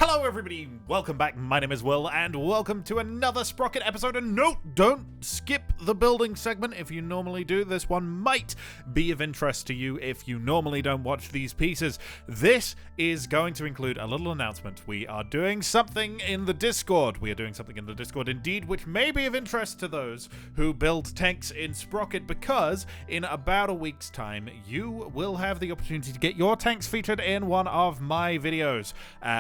Hello everybody, welcome back, my name is Will, and welcome to another Sprocket episode. And no, don't skip the building segment if you normally do. This one might be of interest to you if you normally don't watch these pieces. This is going to include a little announcement. We are doing something in the Discord. We are doing something in the Discord indeed, which may be of interest to those who build tanks in Sprocket, because in about a week's time, you will have the opportunity to get your tanks featured in one of my videos.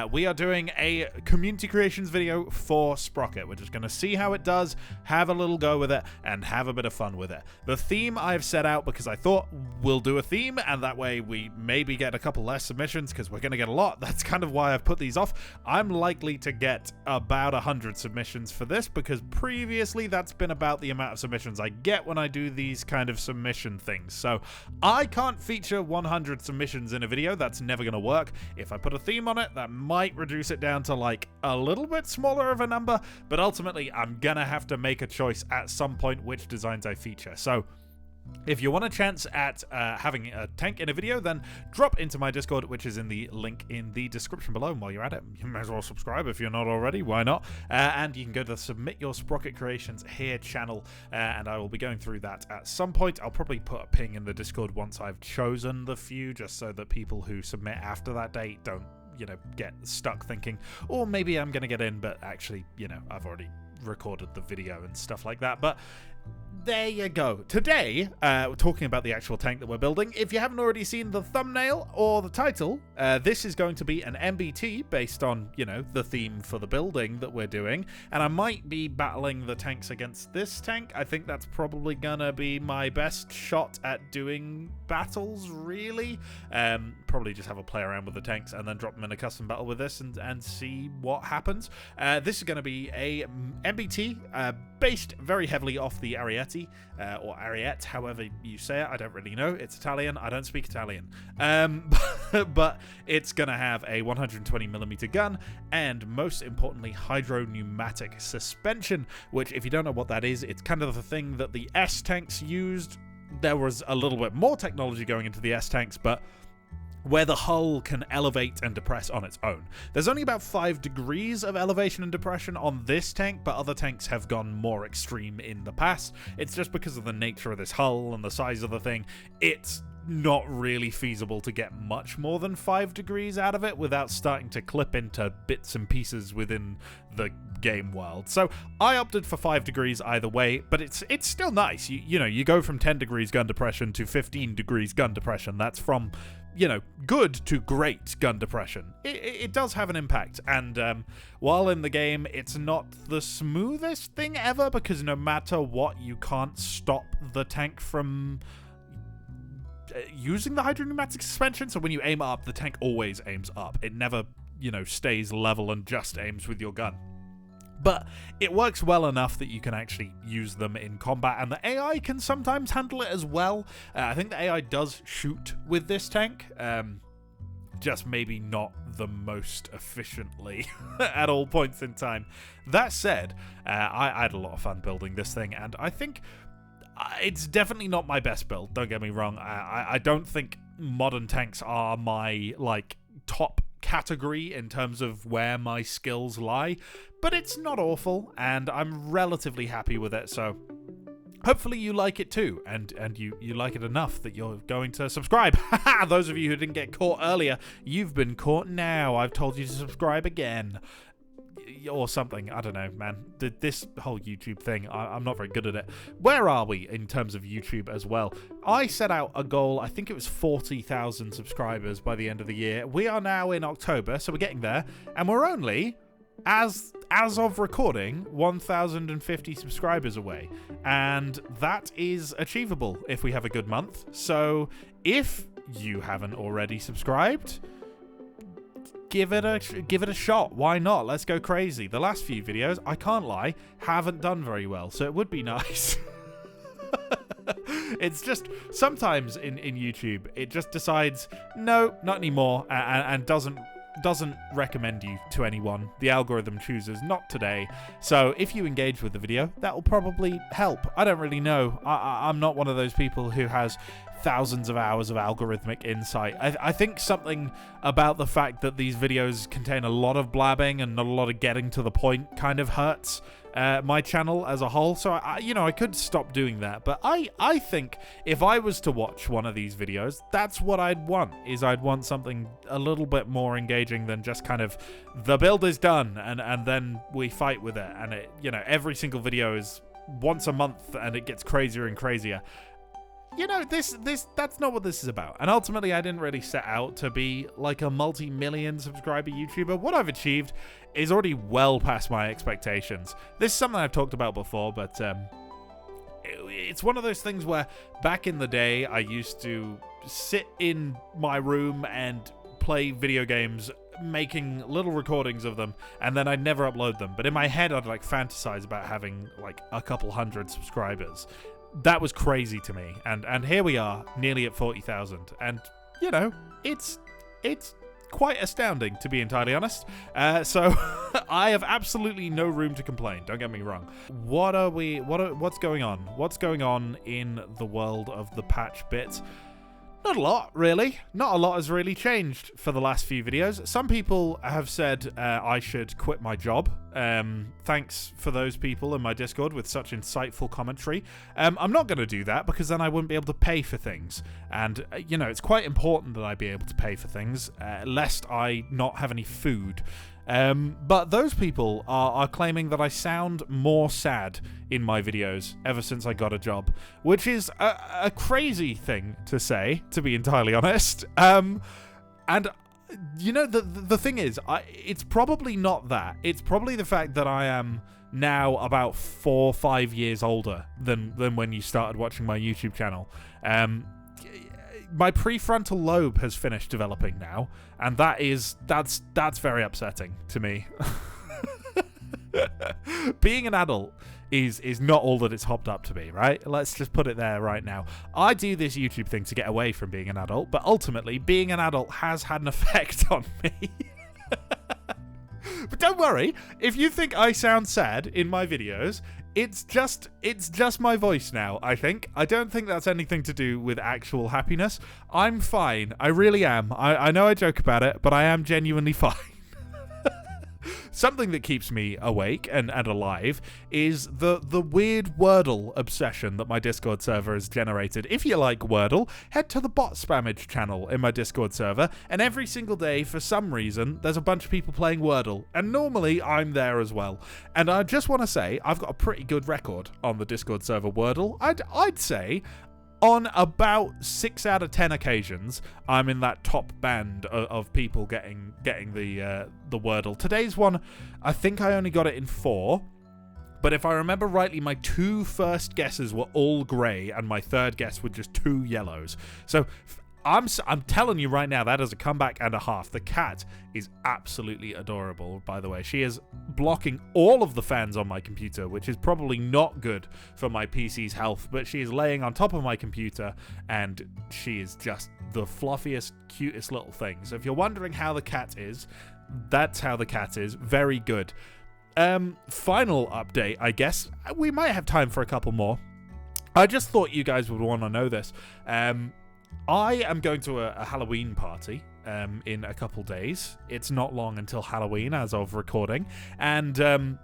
We are doing a community creations video for Sprocket. We're just going to see how it does, have a little go with it, and have a bit of fun with it. The theme I've set out because I thought we'll do a theme, and that way we maybe get a couple less submissions, because we're going to get a lot. That's kind of why I've put these off. I'm likely to get about 100 submissions for this, because previously that's been about the amount of submissions I get when I do these kind of submission things. So I can't feature 100 submissions in a video. That's never going to work. If I put a theme on it, that might reduce it down to like a little bit smaller of a number, but ultimately I'm gonna have to make a choice at some point which designs I feature. So if you want a chance at having a tank in a video, then drop into my Discord, which is in the link in the description below. And while you're at it, you may as well subscribe if you're not already. Why not? And you can go to the Submit Your Sprocket Creations Here channel, and I will be going through that at some point. I'll probably put a ping in the Discord once I've chosen the few, just so that people who submit after that date don't, get stuck thinking, or maybe I'm going to get in, but actually, I've already recorded the video and stuff like that. But there you go. Today, we're talking about the actual tank that we're building. If you haven't already seen the thumbnail or the title, this is going to be an MBT based on, the theme for the building that we're doing. And I might be battling the tanks against this tank. I think that's probably gonna be my best shot at doing battles, really. Probably just have a play around with the tanks and then drop them in a custom battle with this and see what happens. This is going to be a MBT based very heavily off the Ariete, or Ariete, however you say it. I don't really know. It's Italian. I don't speak Italian. But it's going to have a 120mm gun and, most importantly, HYDROPNEUMATIC suspension, which, if you don't know what that is, it's kind of the thing that the S tanks used. There was a little bit more technology going into the S tanks, but where the hull can elevate and depress on its own. There's only about 5 degrees of elevation and depression on this tank, but other tanks have gone more extreme in the past. It's just because of the nature of this hull and the size of the thing, it's not really feasible to get much more than 5 degrees out of it without starting to clip into bits and pieces within the game world. So I opted for 5 degrees either way, but it's still nice. You go from 10 degrees gun depression to 15 degrees gun depression. That's from good to great gun depression. It does have an impact, and while in the game, it's not the smoothest thing ever, because no matter what, you can't stop the tank from using the HYDROPNEUMATIC suspension. So when you aim up, the tank always aims up. It never, stays level and just aims with your gun. But it works well enough that you can actually use them in combat, and the AI can sometimes handle it as well. I think the AI does shoot with this tank, just maybe not the most efficiently at all points in time. That said, I had a lot of fun building this thing, and I think it's definitely not my best build, don't get me wrong. I don't think modern tanks are my, top category in terms of where my skills lie, but it's not awful, and I'm relatively happy with it, so hopefully you like it too, and you like it enough that you're going to subscribe. Those of you who didn't get caught earlier, you've been caught now. I've told you to subscribe again. Or something. I don't know, man. This whole YouTube thing, I'm not very good at it. Where are we in terms of YouTube as well? I set out a goal, I think it was 40,000 subscribers by the end of the year. We are now in October, so we're getting there, and we're only, as of recording, 1,050 subscribers away, and that is achievable if we have a good month. So if you haven't already subscribed, give it a shot. Why not? Let's go crazy. The last few videos, I can't lie, haven't done very well, so it would be nice. It's just sometimes in YouTube, it just decides, no, not anymore, and doesn't doesn't recommend you to anyone. The algorithm chooses not today. So if you engage with the video, that will probably help. I don't really know. I'm not one of those people who has thousands of hours of algorithmic insight. I think something about the fact that these videos contain a lot of blabbing and not a lot of getting to the point kind of hurts my channel as a whole. So I could stop doing that, but I think if I was to watch one of these videos, that's what I'd want. I'd want something a little bit more engaging than just kind of the build is done and then we fight with it, and it, every single video is once a month and it gets crazier and crazier. That's not what this is about. And ultimately, I didn't really set out to be like a multi-million subscriber YouTuber. What I've achieved is already well past my expectations. This is something I've talked about before, but it's one of those things where back in the day, I used to sit in my room and play video games, making little recordings of them, and then I'd never upload them. But in my head, I'd fantasize about having a couple hundred subscribers. That was crazy to me, and here we are, nearly at 40,000, and it's quite astounding, to be entirely honest. So I have absolutely no room to complain. Don't get me wrong. What's going on? What's going on in the world of the patch bit? Not a lot, really. Not a lot has really changed for the last few videos. Some people have said I should quit my job. Thanks for those people in my Discord with such insightful commentary. I'm not going to do that because then I wouldn't be able to pay for things. And, it's quite important that I be able to pay for things, lest I not have any food. But those people are claiming that I sound more sad in my videos ever since I got a job, which is a crazy thing to say, to be entirely honest. And the thing is, it's probably not that. It's probably the fact that I am now about 4 or 5 years older than when you started watching my YouTube channel. My prefrontal lobe has finished developing now, and that's very upsetting to me. Being an adult is not all that it's hopped up to be, right? Let's just put it there right now. I do this YouTube thing to get away from being an adult, but ultimately, being an adult has had an effect on me. But don't worry, if you think I sound sad in my videos, it's just my voice now, I think. I don't think that's anything to do with actual happiness. I'm fine. I really am. I know I joke about it, but I am genuinely fine. Something that keeps me awake and alive is the weird Wordle obsession that my Discord server has generated. If you like Wordle, head to the bot spammage channel in my Discord server, and every single day, for some reason, there's a bunch of people playing Wordle, and normally I'm there as well. And I just want to say, I've got a pretty good record on the Discord server Wordle. I'd say on about 6 out of 10 occasions, I'm in that top band of people getting the Wordle. Today's one, I think I only got it in 4, but if I remember rightly, my 2 first guesses were all grey, and my 3rd guess were just 2 yellows. So I'm telling you right now, that is a comeback and a half. The cat is absolutely adorable, by the way. She is blocking all of the fans on my computer, which is probably not good for my PC's health, but she is laying on top of my computer, and she is just the fluffiest, cutest little thing. So if you're wondering how the cat is, that's how the cat is. Very good. Final update, I guess. We might have time for a couple more. I just thought you guys would want to know this. I am going to a Halloween party in a couple days. It's not long until Halloween as of recording, and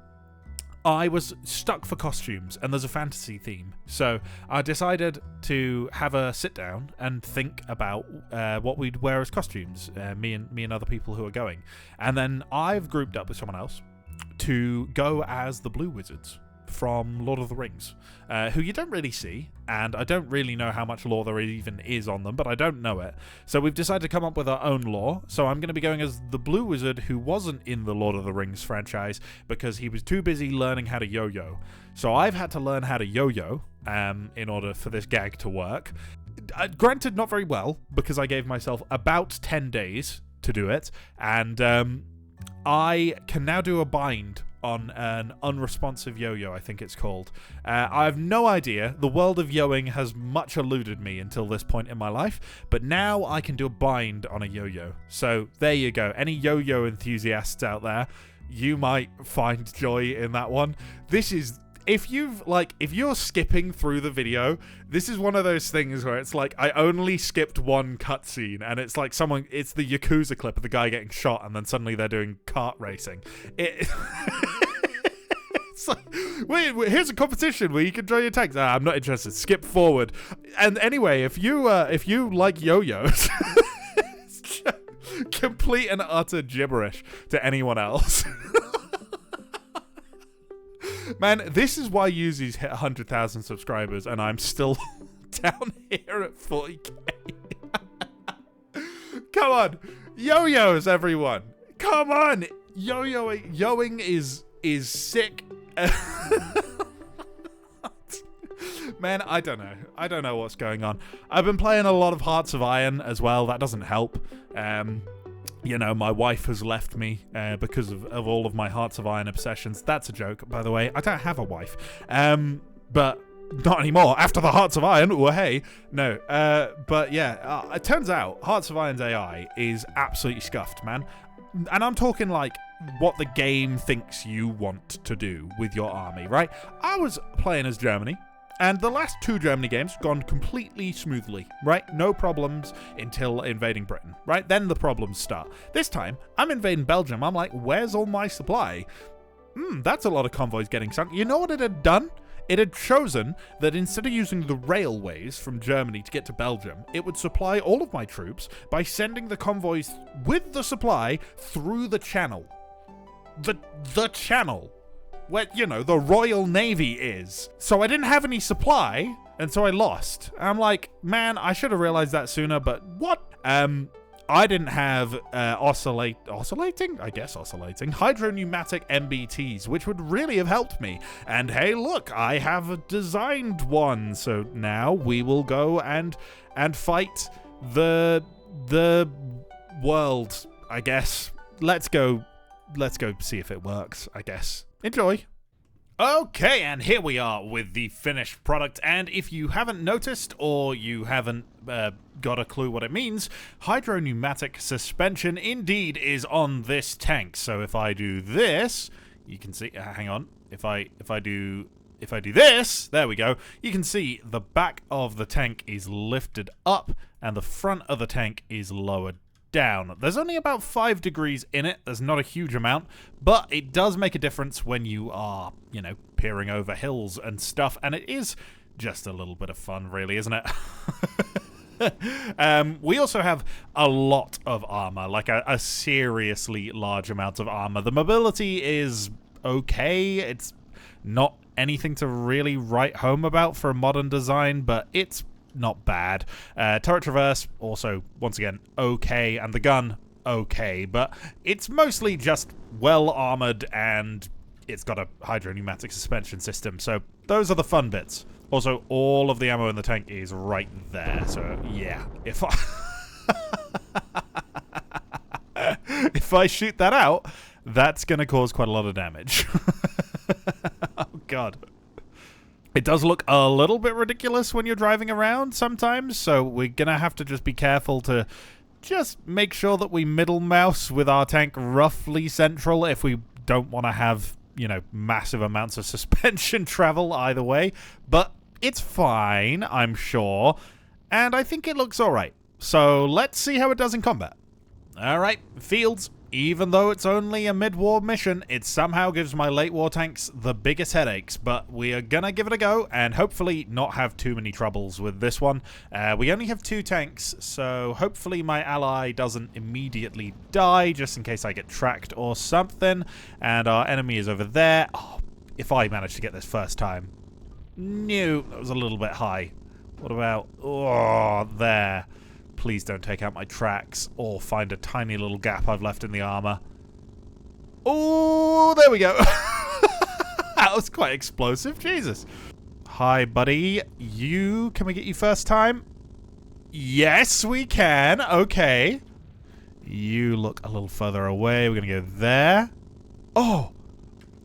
I was stuck for costumes, and there's a fantasy theme. So I decided to have a sit down and think about what we'd wear as costumes, me and other people who are going. And then I've grouped up with someone else to go as the Blue Wizards from Lord of the Rings, who you don't really see, and I don't really know how much lore there even is on them, but I don't know it. So we've decided to come up with our own lore, so I'm going to be going as the Blue Wizard who wasn't in the Lord of the Rings franchise because he was too busy learning how to yo-yo. So I've had to learn how to yo-yo in order for this gag to work. Granted, not very well, because I gave myself about 10 days to do it, and I can now do a bind on an unresponsive yo-yo, I think it's called. I have no idea. The world of yoing has much eluded me until this point in my life, but now I can do a bind on a yo-yo. So there you go. Any yo-yo enthusiasts out there, you might find joy in that one. This is... If you're skipping through the video, this is one of those things where it's like, I only skipped one cutscene, and it's like it's the Yakuza clip of the guy getting shot, and then suddenly they're doing kart racing. It's like, wait, here's a competition where you can draw your tanks. I'm not interested. Skip forward. And anyway, if you like yo-yos, it's just complete and utter gibberish to anyone else. Man, this is why Yuzi's hit 100,000 subscribers and I'm still down here at 40k. Come on. Yo-yos, everyone. Come on. Yoing is sick. Man, I don't know. I don't know what's going on. I've been playing a lot of Hearts of Iron as well. That doesn't help. You know, my wife has left me because of all of my Hearts of Iron obsessions. That's a joke, by the way. I don't have a wife. But not anymore. After the Hearts of Iron, well, hey. No. But yeah, it turns out Hearts of Iron's AI is absolutely scuffed, man. And I'm talking like what the game thinks you want to do with your army, right? I was playing as Germany. And the last 2 Germany games gone completely smoothly, right? No problems until invading Britain, right? Then the problems start. This time, I'm invading Belgium. I'm like, where's all my supply? That's a lot of convoys getting sunk. You know what it had done? It had chosen that instead of using the railways from Germany to get to Belgium, it would supply all of my troops by sending the convoys with the supply through the channel. The channel. Where, you know, the Royal Navy is. So I didn't have any supply, and so I lost. And I'm like, man, I should have realized that sooner, but what? I didn't have oscillating HYDROPNEUMATIC MBTs, which would really have helped me. And hey, look, I have designed one. So now we will go and fight the world, I guess. Let's go see if it works, I guess. Enjoy. Okay, and here we are with the finished product, and if you haven't noticed or you haven't got a clue what it means, HYDROPNEUMATIC suspension indeed is on this tank. So if I do this, you can see, hang on, if I do this, there we go, you can see the back of the tank is lifted up and the front of the tank is lowered down. There's only about 5 degrees in it. There's not a huge amount, but it does make a difference when you are, you know, peering over hills and stuff, and it is just a little bit of fun, really, isn't it? We also have a lot of armor, like a seriously large amount of armor. The mobility is okay. It's not anything to really write home about for a modern design, but it's not bad. Turret traverse, also, once again, okay. And the gun, okay. But it's mostly just well-armored, and it's got a HYDROPNEUMATIC suspension system. So those are the fun bits. Also, all of the ammo in the tank is right there. So, yeah. If I shoot that out, that's going to cause quite a lot of damage. Oh, God. It does look a little bit ridiculous when you're driving around sometimes, so we're gonna have to just be careful to just make sure that we middle mouse with our tank roughly central if we don't want to have, you know, massive amounts of suspension travel either way. But it's fine, I'm sure, and I think it looks alright. So let's see how it does in combat. Alright, fields. Even though it's only a mid-war mission, it somehow gives my late-war tanks the biggest headaches, but we are gonna give it a go, and hopefully not have too many troubles with this one. We only have 2 tanks, so hopefully my ally doesn't immediately die, just in case I get tracked or something, and our enemy is over there. Oh, if I manage to get this first time. No, that was a little bit high. What about... oh, there. Please don't take out my tracks or find a tiny little gap I've left in the armor. Oh, there we go. That was quite explosive. Jesus. Hi, buddy. Can we get you first time? Yes, we can. Okay. You look a little further away. We're going to go there. Oh.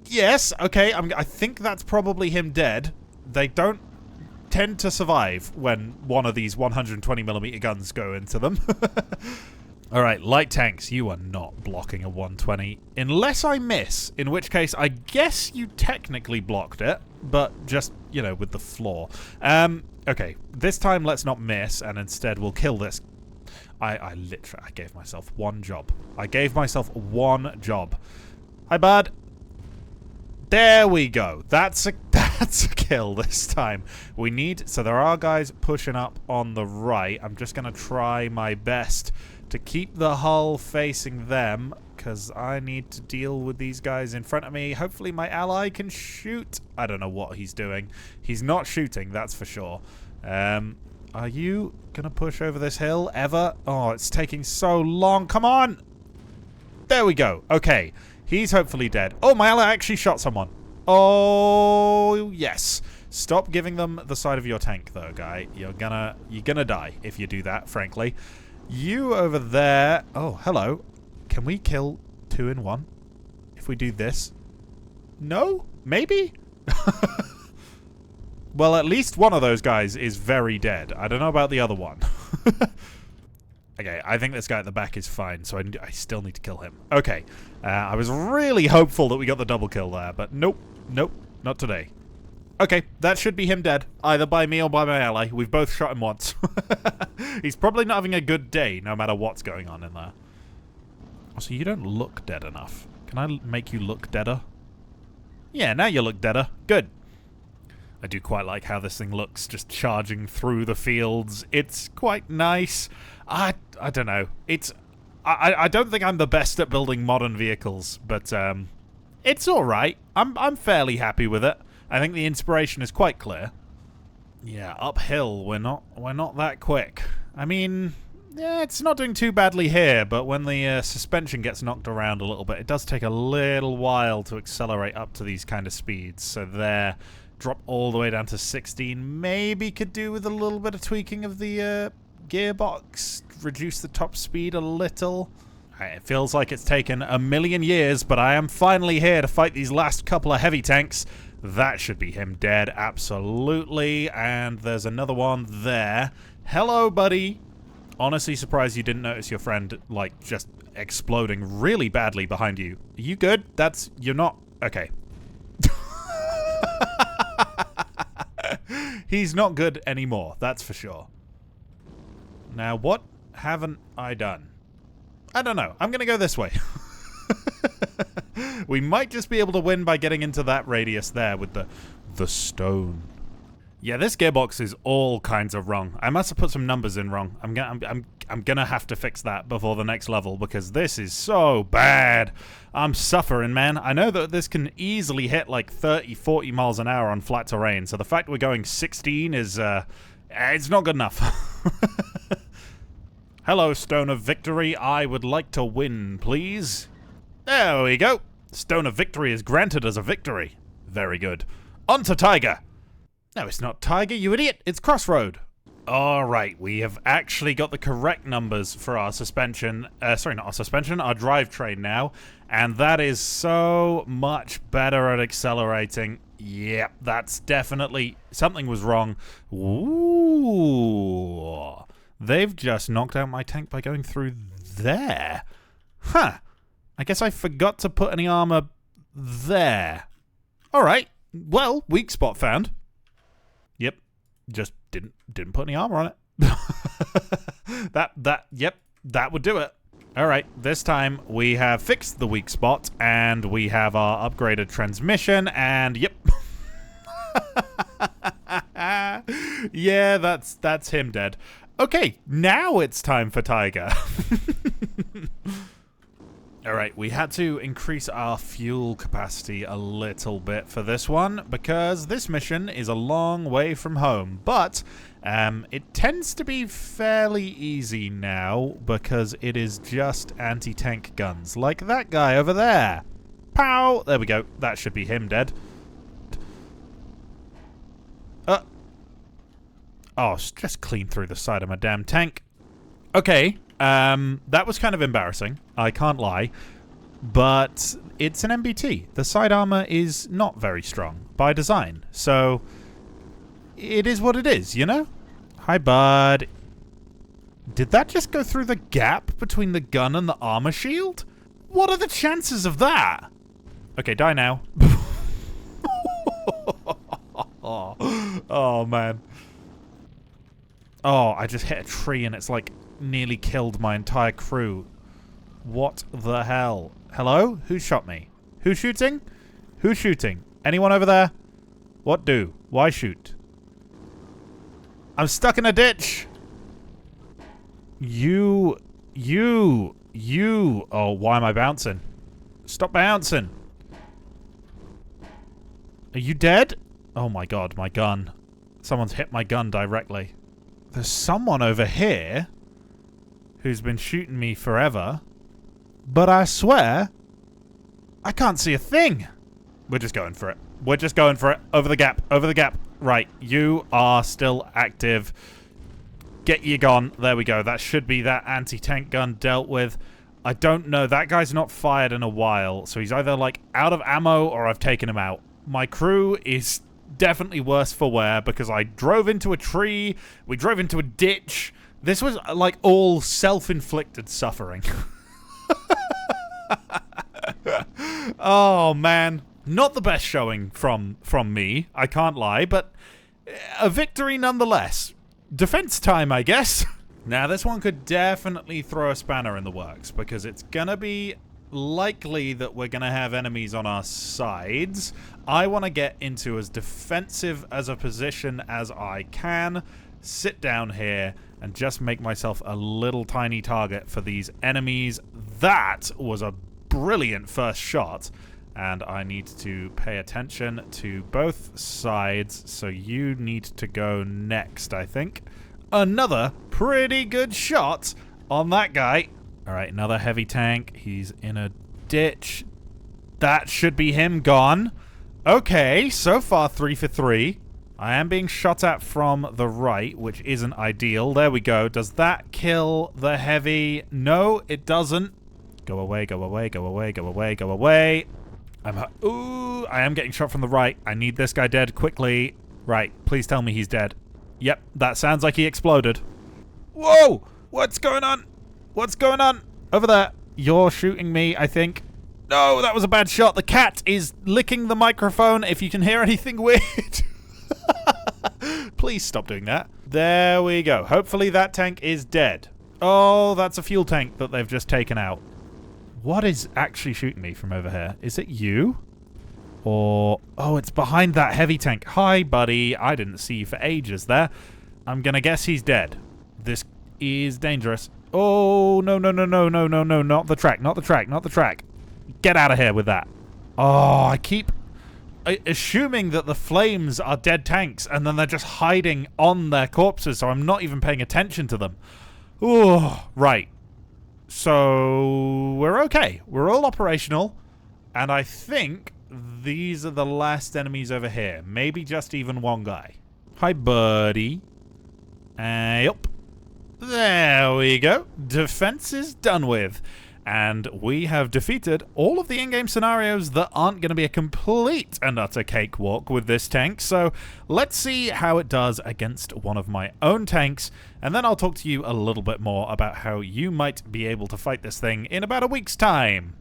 Yes, okay, I think that's probably him dead. They don't tend to survive when one of these 120mm guns go into them. Alright, light tanks, you are not blocking a 120. Unless I miss, in which case I guess you technically blocked it, but just, you know, with the floor. Okay, this time let's not miss, and instead we'll kill this. I literally gave myself one job. I gave myself one job. Hi, bud. There we go. That's a kill this time. We need... So there are guys pushing up on the right. I'm just going to try my best to keep the hull facing them, because I need to deal with these guys in front of me. Hopefully my ally can shoot. I don't know what he's doing. He's not shooting, that's for sure. Are you going to push over this hill ever? Oh, it's taking so long. Come on! There we go. Okay. He's hopefully dead. Oh, my ally actually shot someone. Oh, yes. Stop giving them the side of your tank, though, guy. You're gonna die if you do that, frankly. You over there... Oh, hello. Can we kill 2 in 1? If we do this? No? Maybe? Well, at least one of those guys is very dead. I don't know about the other one. Okay, I think this guy at the back is fine, so I still need to kill him. Okay, I was really hopeful that we got the double kill there, but nope, nope, not today. Okay, that should be him dead, either by me or by my ally. We've both shot him once. He's probably not having a good day, no matter what's going on in there. So you don't look dead enough. Can I make you look deader? Yeah, now you look deader. Good. I do quite like how this thing looks, just charging through the fields. It's quite nice. I don't know. I don't think I'm the best at building modern vehicles, but it's all right. I'm fairly happy with it. I think the inspiration is quite clear. Yeah, uphill we're not that quick. I mean, yeah, it's not doing too badly here, but when the suspension gets knocked around a little bit, it does take a little while to accelerate up to these kind of speeds. So there, drop all the way down to 16. Maybe could do with a little bit of tweaking of the gearbox, reduce the top speed a little. It feels like it's taken a million years, but I am finally here to fight these last couple of heavy tanks. That should be him dead, absolutely. And there's another one there. Hello, buddy. Honestly surprised you didn't notice your friend, like, just exploding really badly behind you. Are you good? You're not... Okay. He's not good anymore, that's for sure. Now, what haven't I done? I don't know. I'm going to go this way. We might just be able to win by getting into that radius there with the stone. Yeah, this gearbox is all kinds of wrong. I must have put some numbers in wrong. I'm gonna have to fix that before the next level because this is so bad. I'm suffering, man. I know that this can easily hit like 30, 40 miles an hour on flat terrain, so the fact we're going 16 is, it's not good enough. Hello, Stone of Victory. I would like to win, please. There we go. Stone of Victory is granted as a victory. Very good. On to Taiga. No, it's not Taiga, you idiot. It's Crossroad. Alright, we have actually got the correct numbers for our suspension. Sorry, not our suspension, our drivetrain now. And that is so much better at accelerating. Yep, that's definitely... Something was wrong. Ooh. They've just knocked out my tank by going through there. Huh. I guess I forgot to put any armor there. Alright. Well, weak spot found. Yep. Just didn't put any armor on it. Yep, that would do it. Alright, this time we have fixed the weak spot, and we have our upgraded transmission, and yep. Yeah, that's him dead. Okay, now it's time for Taiga. Alright, we had to increase our fuel capacity a little bit for this one, because this mission is a long way from home, but it tends to be fairly easy now, because it is just anti-tank guns, like that guy over there. Pow! There we go, that should be him dead. Oh, just clean through the side of my damn tank. Okay, that was kind of embarrassing. I can't lie. but it's an MBT. The side armor is not very strong by design, so it is what it is, you know? Hi, bud. Did that just go through the gap between the gun and the armor shield? What are the chances of that? Okay, die now. Oh, man. Oh, I just hit a tree and it's like nearly killed my entire crew. What the hell? Hello? Who shot me? Who's shooting? Who's shooting? Anyone over there? What do? Why shoot? I'm stuck in a ditch. You. Oh, why am I bouncing? Stop bouncing. Are you dead? Oh my god, my gun. Someone's hit my gun directly. There's someone over here who's been shooting me forever, but I swear I can't see a thing. We're just going for it. We're just going for it. Over the gap. Over the gap. Right. You are still active. Get your gun. There we go. That should be that anti-tank gun dealt with. I don't know. That guy's not fired in a while, so he's either, like, out of ammo or I've taken him out. My crew is definitely worse for wear because I drove into a tree. We drove into a ditch. This was, like, all self-inflicted suffering. Oh, man. Not the best showing from me, I can't lie, but a victory nonetheless. Defense time, I guess. Now, this one could definitely throw a spanner in the works, because it's gonna be likely that we're gonna have enemies on our sides. I want to get into as defensive as a position as I can, sit down here, and just make myself a little tiny target for these enemies. That was a brilliant first shot. And I need to pay attention to both sides, so you need to go next, I think. Another pretty good shot on that guy. Alright, another heavy tank. He's in a ditch. That should be him gone. Okay, so far 3 for 3. I am being shot at from the right, which isn't ideal. There we go. Does that kill the heavy? No, it doesn't. Go away, go away, go away, go away, go away. Ooh, I am getting shot from the right. I need this guy dead quickly. Right, please tell me he's dead. Yep, that sounds like he exploded. Whoa! What's going on? What's going on? Over there. You're shooting me, I think. No, that was a bad shot. The cat is licking the microphone. If you can hear anything weird. Please stop doing that. There we go. Hopefully that tank is dead. Oh, that's a fuel tank that they've just taken out. What is actually shooting me from over here? Is it you? Or... oh, it's behind that heavy tank. Hi, buddy. I didn't see you for ages there. I'm gonna guess he's dead. This is dangerous. Oh, no, no, no, no, no, no, no. Not the track, not the track, not the track. Get out of here with that. Oh, I keep assuming that the flames are dead tanks, and then they're just hiding on their corpses, so I'm not even paying attention to them. Oh, right. So, we're okay. We're all operational. And I think these are the last enemies over here. Maybe just even one guy. Hi, buddy. Yup. There we go. Defense is done with. And we have defeated all of the in-game scenarios that aren't going to be a complete and utter cakewalk with this tank. So let's see how it does against one of my own tanks. And then I'll talk to you a little bit more about how you might be able to fight this thing in about a week's time.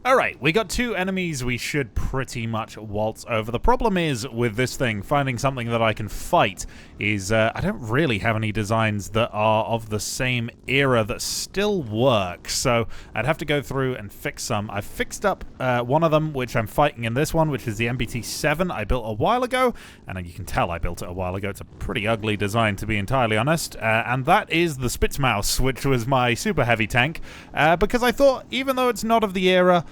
Alright, we got 2 enemies we should pretty much waltz over. The problem is, with this thing, finding something that I can fight is, I don't really have any designs that are of the same era that still work, so I'd have to go through and fix some. I've fixed up one of them, which I'm fighting in this one, which is the MBT-7 I built a while ago, and you can tell I built it a while ago. It's a pretty ugly design, to be entirely honest, and that is the Spitzmaus, which was my super heavy tank, because I thought, even though it's not of the era,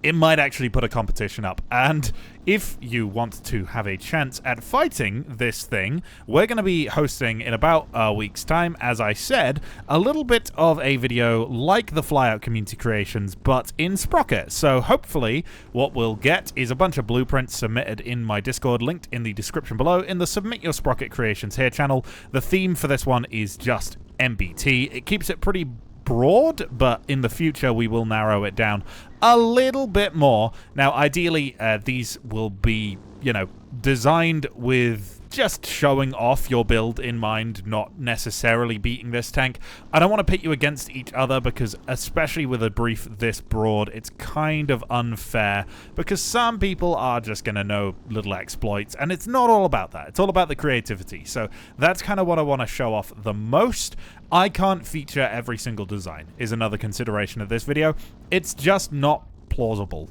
it might actually put a competition up. And if you want to have a chance at fighting this thing, we're going to be hosting in about a week's time, as I said, a little bit of a video like the Flyout community creations, but in Sprocket. So hopefully what we'll get is a bunch of blueprints submitted in my Discord, linked in the description below, in the Submit Your Sprocket Creations here channel. The theme for this one is just MBT. It keeps it pretty broad, but in the future we will narrow it down a little bit more. Now, ideally, these will be, you know, designed with just showing off your build in mind, not necessarily beating this tank. I don't want to pit you against each other because, especially with a brief this broad, it's kind of unfair because some people are just going to know little exploits, and it's not all about that. It's all about the creativity. So that's kind of what I want to show off the most. I can't feature every single design, is another consideration of this video. It's just not plausible.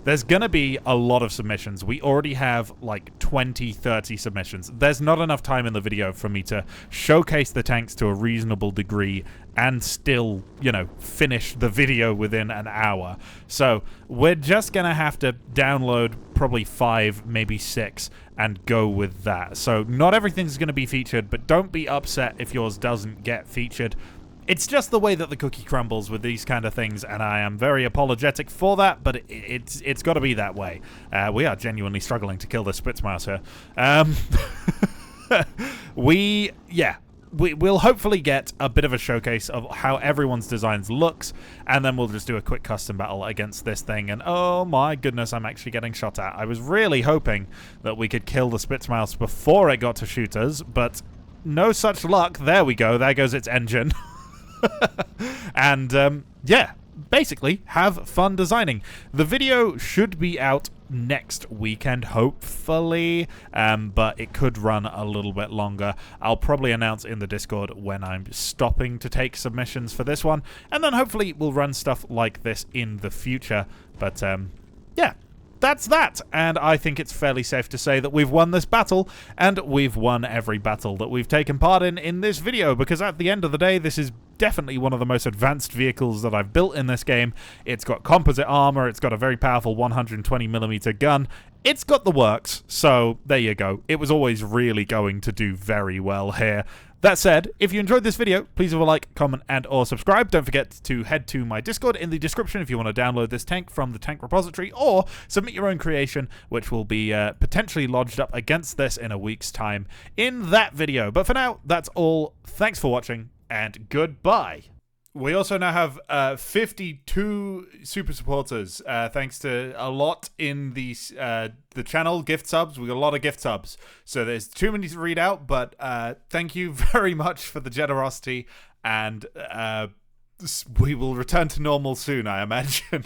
There's gonna be a lot of submissions. We already have like 20-30 submissions. There's not enough time in the video for me to showcase the tanks to a reasonable degree and still, you know, finish the video within an hour. So we're just gonna have to download probably 5, maybe 6 and go with that. So not everything's gonna be featured, but don't be upset if yours doesn't get featured. It's just the way that the cookie crumbles with these kind of things, and I am very apologetic for that, but it's got to be that way. We are genuinely struggling to kill this Spitzmouse here. We'll hopefully get a bit of a showcase of how everyone's designs looks, and then we'll just do a quick custom battle against this thing, and oh my goodness, I'm actually getting shot at. I was really hoping that we could kill the Spitzmouse before it got to shoot us, but no such luck. There we go. There goes its engine. And yeah, basically have fun designing. The video should be out next weekend, hopefully, but it could run a little bit longer. I'll probably announce in the Discord when I'm stopping to take submissions for this one, and then hopefully we'll run stuff like this in the future. But yeah, that's that, and I think it's fairly safe to say that we've won this battle, and we've won every battle that we've taken part in this video, because at the end of the day, this is definitely one of the most advanced vehicles that I've built in this game. It's got composite armor, it's got a very powerful 120mm gun, it's got the works, so there you go. It was always really going to do very well here. That said, if you enjoyed this video, please leave a like, comment, and or subscribe. Don't forget to head to my Discord in the description if you want to download this tank from the tank repository, or submit your own creation, which will be potentially lodged up against this in a week's time in that video. But for now, that's all. Thanks for watching, and goodbye. We also now have 52 super supporters, thanks to a lot in the channel, gift subs. We got a lot of gift subs, so there's too many to read out, but thank you very much for the generosity, and we will return to normal soon, I imagine.